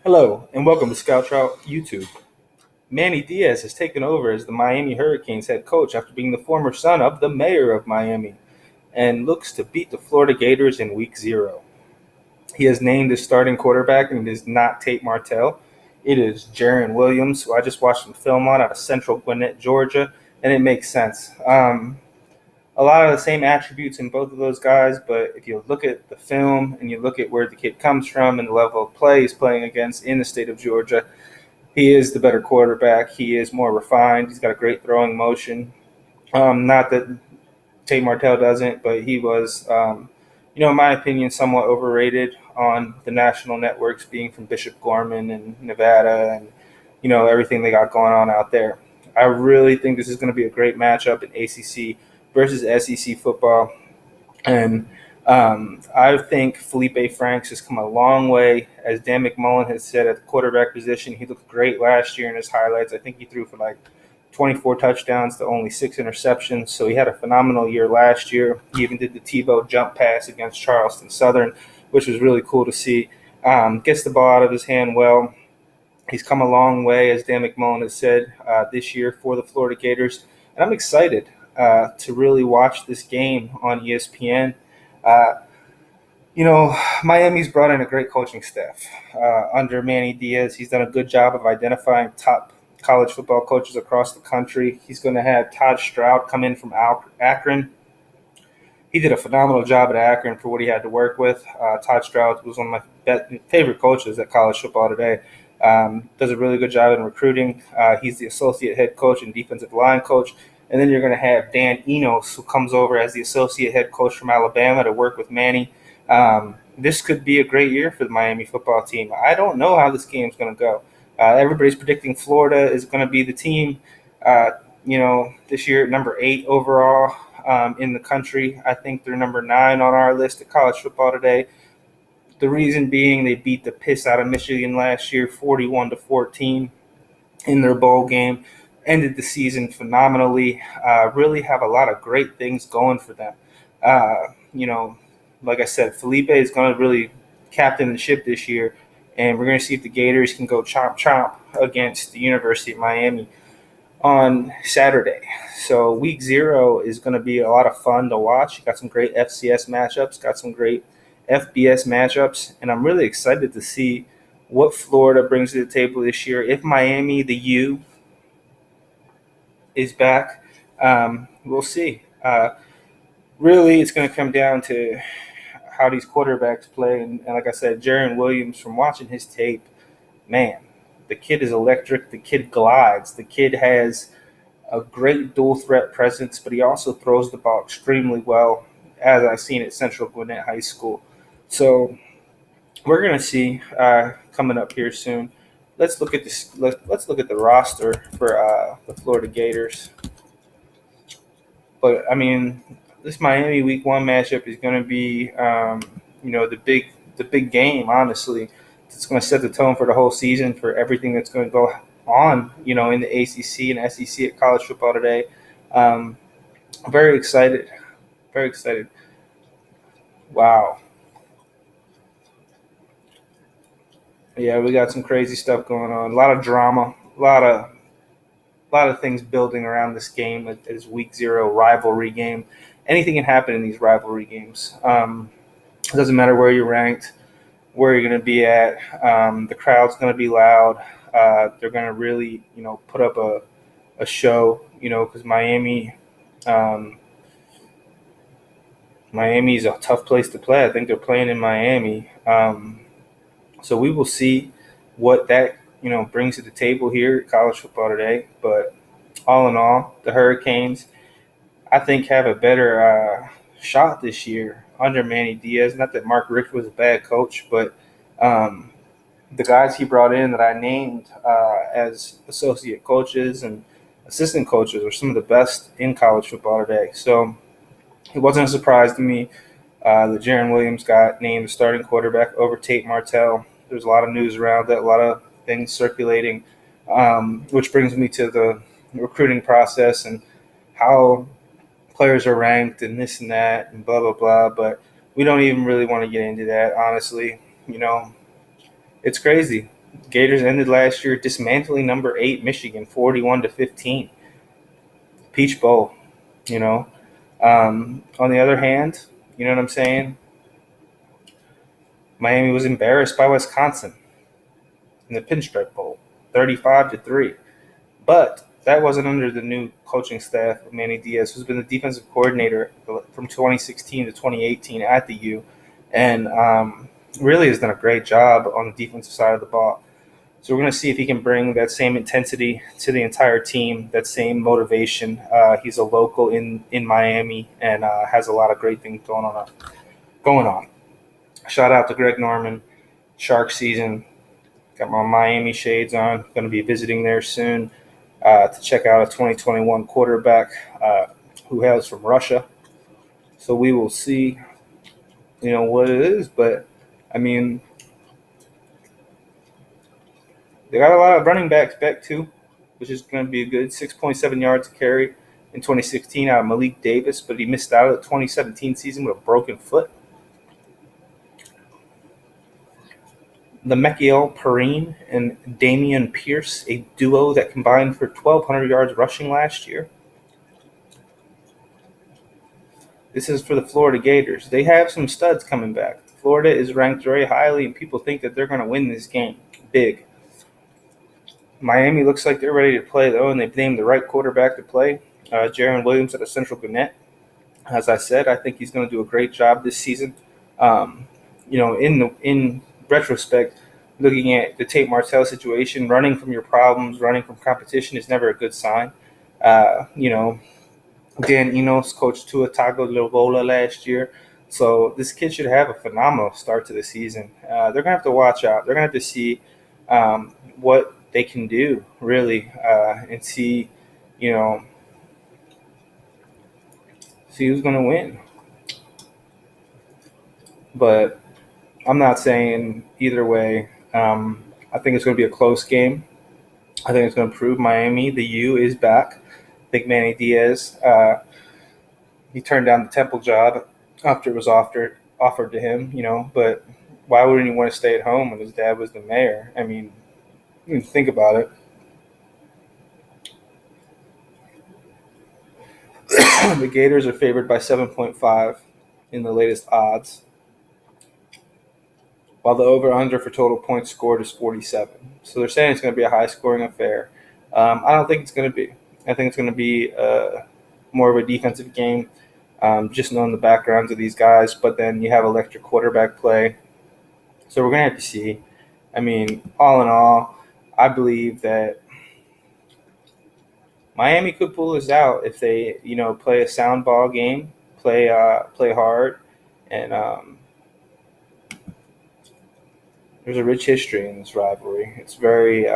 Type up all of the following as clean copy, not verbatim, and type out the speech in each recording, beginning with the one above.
Hello, and welcome to Scout Trout YouTube. Manny Diaz has taken over as the Miami Hurricanes head coach after being the former son of the mayor of Miami and looks to beat the Florida Gators in week 0. He has named his starting quarterback, and it is not Tate Martell. It is Jaron Williams, who I just watched some film on out of Central Gwinnett, Georgia, and it makes sense. A lot of the same attributes in both of those guys, but if you look at the film and you look at where the kid comes from and the level of play he's playing against in the state of Georgia, he is the better quarterback. He is more refined. He's got a great throwing motion. Not that Tate Martell doesn't, but he was, in my opinion, somewhat overrated on the national networks, being from Bishop Gorman and Nevada and, everything they got going on out there. I really think this is going to be a great matchup in ACC versus SEC football. And I think Feleipe Franks has come a long way. As Dan McMullen has said, at the quarterback position, he looked great last year in his highlights. I think he threw for like 24 touchdowns to only 6 interceptions. So he had a phenomenal year last year. He even did the Tebow jump pass against Charleston Southern, which was really cool to see. Gets the ball out of his hand well. He's come a long way, as Dan McMullen has said, this year for the Florida Gators. And I'm excited to really watch this game on ESPN. Miami's brought in a great coaching staff under Manny Diaz. He's done a good job of identifying top college football coaches across the country. He's going to have Todd Stroud come in from Akron. He did a phenomenal job at Akron for what he had to work with. Todd Stroud was one of my favorite coaches at college football today. Does a really good job in recruiting. He's the associate head coach and defensive line coach. And then you're going to have Dan Enos, who comes over as the associate head coach from Alabama to work with Manny. This could be a great year for the Miami football team. I don't know how this game's going to go. Everybody's predicting Florida is going to be the team, this year, number 8 overall in the country. I think they're number 9 on our list of college football today. The reason being they beat the piss out of Michigan last year, 41-14 in their bowl game. Ended the season phenomenally. Really have a lot of great things going for them. Like I said, Feleipe is going to really captain the ship this year, and we're going to see if the Gators can go chomp against the University of Miami on Saturday. So week 0 is going to be a lot of fun to watch. Got some great FCS matchups, got some great FBS matchups, and I'm really excited to see what Florida brings to the table this year. If Miami, the U, is back, we'll see. Really, it's going to come down to how these quarterbacks play. And like I said, Jaron Williams, from watching his tape, man, the kid is electric. The kid glides. The kid has a great dual threat presence, but he also throws the ball extremely well, as I've seen at Central Gwinnett High School. So we're going to see coming up here soon. Let's look at this. Let's look at the roster for the Florida Gators. But I mean, this Miami Week 1 matchup is going to be, the big game. Honestly, it's going to set the tone for the whole season for everything that's going to go on, in the ACC and SEC at college football today. I'm very excited. Very excited. Wow. Yeah, we got some crazy stuff going on. A lot of drama. A lot of things building around this game. It's week 0 rivalry game. Anything can happen in these rivalry games. It doesn't matter where you're ranked, where you're going to be at. The crowd's going to be loud. They're going to really, put up a show, because Miami's a tough place to play. I think they're playing in Miami. So we will see what that, brings to the table here at college football today. But all in all, the Hurricanes, I think, have a better shot this year under Manny Diaz. Not that Mark Richt was a bad coach, but the guys he brought in that I named as associate coaches and assistant coaches are some of the best in college football today. So it wasn't a surprise to me that Jaron Williams got named the starting quarterback over Tate Martell. There's a lot of news around that, a lot of things circulating, which brings me to the recruiting process and how players are ranked and this and that and blah, blah, blah. But we don't even really want to get into that, honestly. It's crazy. Gators ended last year dismantling number 8 Michigan 41-15. Peach Bowl, you know. On the other hand, you know what I'm saying? Miami was embarrassed by Wisconsin in the Pinstripe Bowl, 35-3. But that wasn't under the new coaching staff of Manny Diaz, who's been the defensive coordinator from 2016 to 2018 at the U, and really has done a great job on the defensive side of the ball. So we're going to see if he can bring that same intensity to the entire team, that same motivation. He's a local in Miami and has a lot of great things going on. Shout out to Greg Norman, Shark season. Got my Miami shades on. Going to be visiting there soon to check out a 2021 quarterback who hails from Russia. So we will see, what it is. But, I mean, they got a lot of running backs back too, which is going to be a good 6.7 yards to carry in 2016 out of Malik Davis, but he missed out of the 2017 season with a broken foot. LeMachiel Perrine and Damian Pierce, a duo that combined for 1,200 yards rushing last year. This is for the Florida Gators. They have some studs coming back. Florida is ranked very highly, and people think that they're going to win this game big. Miami looks like they're ready to play, though, and they've named the right quarterback to play, Jaron Williams at a Central Gwinnett. As I said, I think he's going to do a great job this season. In retrospect, looking at the Tate Martell situation, running from your problems, running from competition is never a good sign. Dan Enos coached Tua Tagovailoa last year, so this kid should have a phenomenal start to the season. They're going to have to watch out. They're going to have to see what they can do, really, and see who's going to win. But I'm not saying either way. I think it's going to be a close game. I think it's going to prove Miami. The U is back. I think Manny Diaz, he turned down the Temple job after it was offered to him, but why wouldn't he want to stay at home when his dad was the mayor? I mean, think about it. The Gators are favored by 7.5 in the latest odds, while the over-under for total points scored is 47. So they're saying it's going to be a high-scoring affair. I don't think it's going to be. I think it's going to be more of a defensive game, just knowing the backgrounds of these guys. But then you have electric quarterback play. So we're going to have to see. I mean, all in all, I believe that Miami could pull this out if they, play a sound ball game, play hard, and there's a rich history in this rivalry. It's very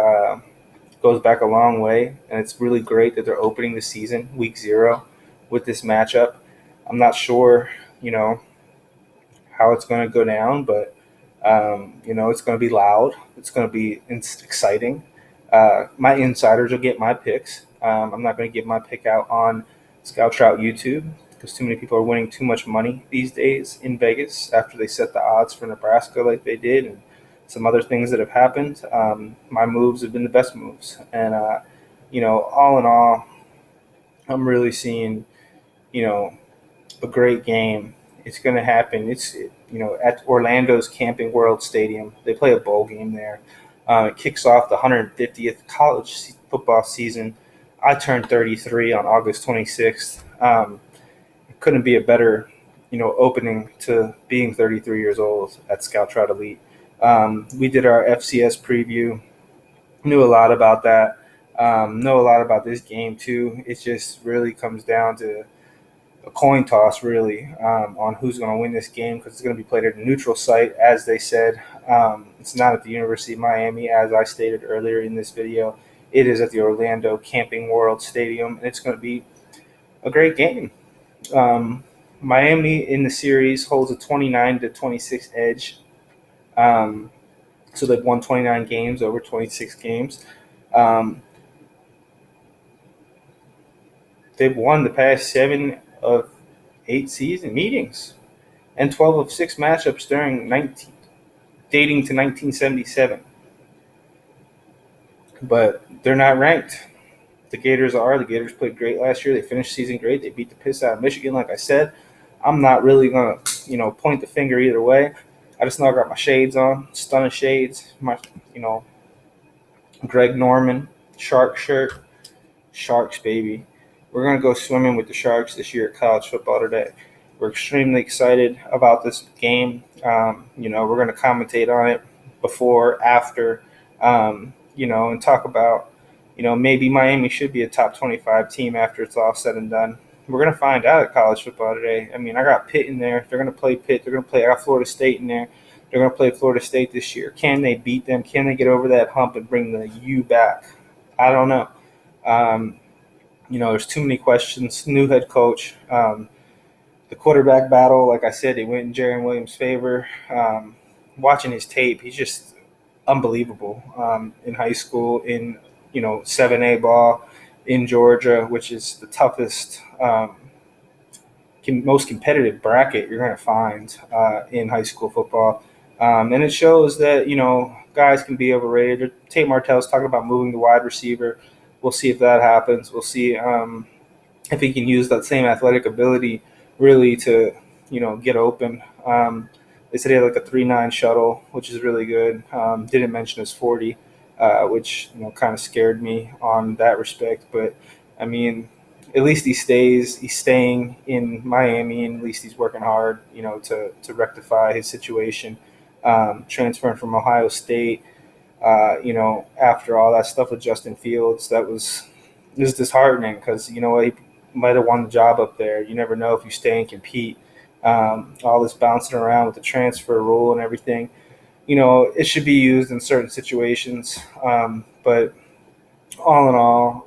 goes back a long way, and it's really great that they're opening the season, week 0, with this matchup. I'm not sure, how it's going to go down, but it's going to be loud. It's going to be exciting. My insiders will get my picks. I'm not going to give my pick out on Scout Trout YouTube because too many people are winning too much money these days in Vegas after they set the odds for Nebraska like they did, and some other things that have happened. My moves have been the best moves. And, all in all, I'm really seeing, a great game. It's going to happen. It's, at Orlando's Camping World Stadium. They play a bowl game there. It kicks off the 150th college football season. I turned 33 on August 26th. It couldn't be a better, opening to being 33 years old at Scout Trout Elite. We did our FCS preview, knew a lot about that, know a lot about this game too. It just really comes down to a coin toss, really, on who's going to win this game because it's going to be played at a neutral site, as they said. It's not at the University of Miami, as I stated earlier in this video. It is at the Orlando Camping World Stadium, and it's going to be a great game. Miami in the series holds a 29-26 edge. So they've won 29 games over 26 games. They've won the past 7 of 8 season meetings and 12 of 6 matchups dating to 1977. but they're not ranked. The Gators are. The Gators played great last year. They finished the season great. They beat the piss out of Michigan, like I said. I'm not really gonna, point the finger either way. I just know I got my shades on, stunning shades, my, you know, Greg Norman shark shirt, Sharks baby. We're gonna go swimming with the Sharks this year at college football today. We're extremely excited about this game. We're gonna commentate on it before, after, and talk about, maybe Miami should be a top 25 team after it's all said and done. We're gonna find out at college football today. I mean, I got Pitt in there. They're gonna play Pitt. They're gonna play. I got Florida State in there. They're gonna play Florida State this year. Can they beat them? Can they get over that hump and bring the U back? I don't know. There's too many questions. New head coach. The quarterback battle, like I said, it went in Jaron Williams' favor. Watching his tape, he's just unbelievable. In high school, in 7A ball in Georgia, which is the toughest, most competitive bracket you're going to find in high school football. And it shows that, guys can be overrated. Tate Martell's talking about moving the wide receiver. We'll see if that happens. We'll see if he can use that same athletic ability really to, get open. They said he had like a 3.9 shuttle, which is really good. Didn't mention his 40, which, kind of scared me on that respect. But, I mean, at least he's staying in Miami, and at least he's working hard, to rectify his situation. Transferring from Ohio State, after all that stuff with Justin Fields, it was disheartening because, he might have won the job up there. You never know if you stay and compete. All this bouncing around with the transfer rule and everything, it should be used in certain situations. But all in all,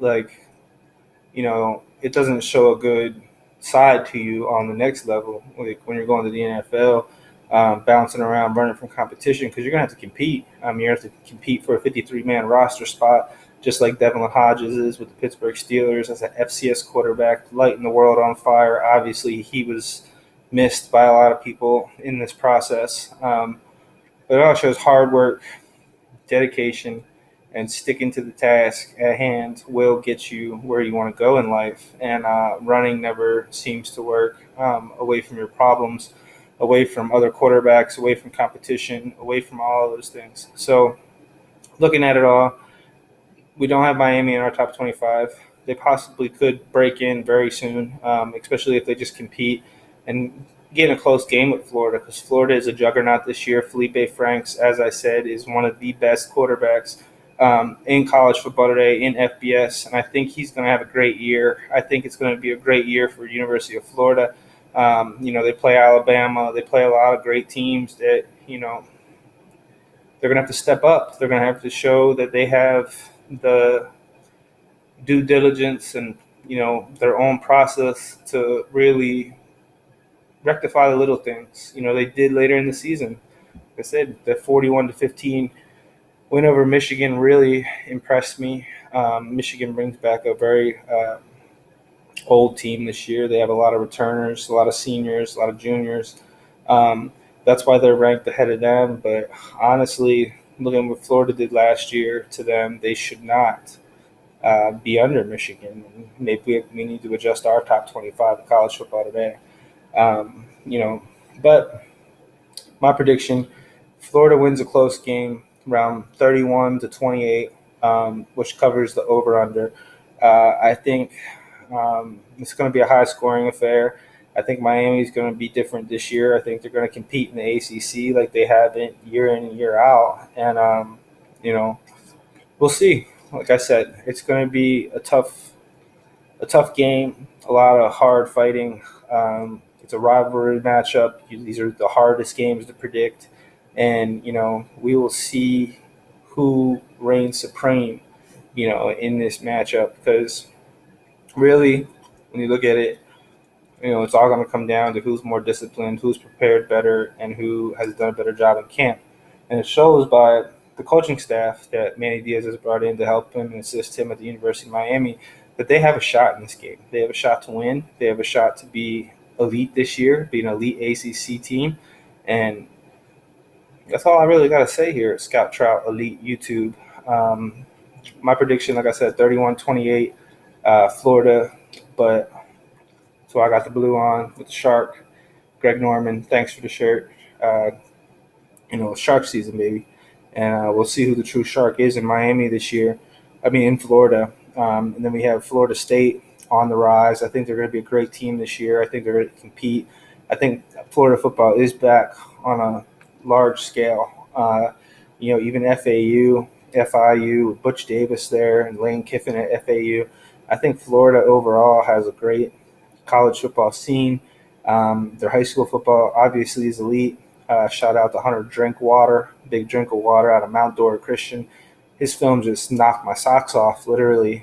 it doesn't show a good side to you on the next level. Like when you're going to the NFL, bouncing around, running from competition, because you're going to have to compete. You're going to have to compete for a 53-man roster spot, just like Devlin Hodges is with the Pittsburgh Steelers as an FCS quarterback, lighting the world on fire. Obviously, he was missed by a lot of people in this process. But it all shows hard work, dedication, and sticking to the task at hand will get you where you want to go in life. And running never seems to work away from your problems, away from other quarterbacks, away from competition, away from all of those things. So looking at it all, we don't have Miami in our top 25. They possibly could break in very soon, especially if they just compete and get in a close game with Florida, because Florida is a juggernaut this year. Feleipe Franks, as I said, is one of the best quarterbacks in college football today, in FBS, and I think he's going to have a great year. I think it's going to be a great year for University of Florida. They play Alabama. They play a lot of great teams that, they're going to have to step up. They're going to have to show that they have the due diligence and, their own process to really rectify the little things. They did later in the season. Like I said, the 41-15 win over Michigan really impressed me. Michigan brings back a very old team this year. They have a lot of returners, a lot of seniors, a lot of juniors. That's why they're ranked ahead of them. But honestly, looking at what Florida did last year to them, they should not be under Michigan. Maybe we need to adjust our top 25 in college football today. But my prediction, Florida wins a close game around 31-28, which covers the over-under. I think it's going to be a high-scoring affair. I think Miami is going to be different this year. I think they're going to compete in the ACC like they have been year in and year out. And, we'll see. Like I said, it's going to be a tough game, a lot of hard fighting. It's a rivalry matchup. These are the hardest games to predict. And, we will see who reigns supreme, in this matchup. Because really, when you look at it, it's all going to come down to who's more disciplined, who's prepared better, and who has done a better job in camp. And it shows by the coaching staff that Manny Diaz has brought in to help him and assist him at the University of Miami that they have a shot in this game. They have a shot to win. They have a shot to be elite this year, be an elite ACC team. And that's all I really got to say here at Scout Trout Elite YouTube. My prediction, like I said, 31-28, Florida. But so I got the blue on with the shark. Greg Norman, thanks for the shirt. Shark season, baby. And we'll see who the true shark is in Miami this year. In Florida. And then we have Florida State on the rise. I think they're going to be a great team this year. I think they're going to compete. I think Florida football is back on a large scale. Even FAU, FIU, Butch Davis there, and Lane Kiffin at FAU. I think Florida overall has a great college football scene. Their high school football obviously is elite. Shout out to Hunter Drinkwater, big drink of water out of Mount Dora Christian. His film just knocked my socks off, literally,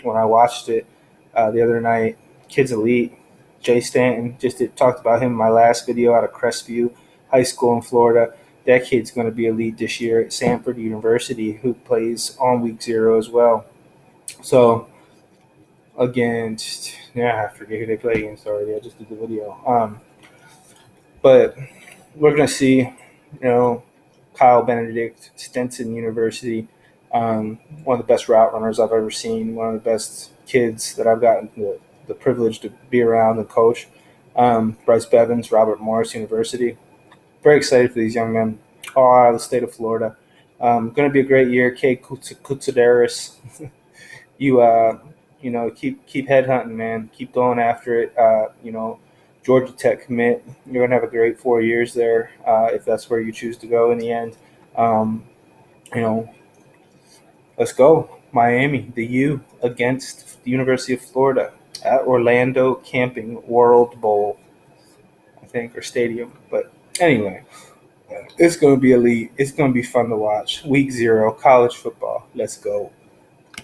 when I watched it the other night. Kid's elite. Jay Stanton, talked about him in my last video out of Crestview High School in Florida. That kid's going to be elite this year at Samford University, who plays on week 0 as well. So, again, I forget who they play against already. I just did the video. But we're going to see, Kyle Benedict, Stetson University, one of the best route runners I've ever seen, one of the best kids that I've gotten the privilege to be around and coach. Bryce Bevins, Robert Morris University. Very excited for these young men all out of the state of Florida. Going to be a great year. Kay Kutsadaris, you keep headhunting, man. Keep going after it. Georgia Tech commit. You're going to have a great 4 years there if that's where you choose to go in the end. Let's go. Miami, the U against the University of Florida at Orlando Camping World Bowl, I think, or stadium. But anyway, it's going to be elite. It's going to be fun to watch. Week 0, college football. Let's go.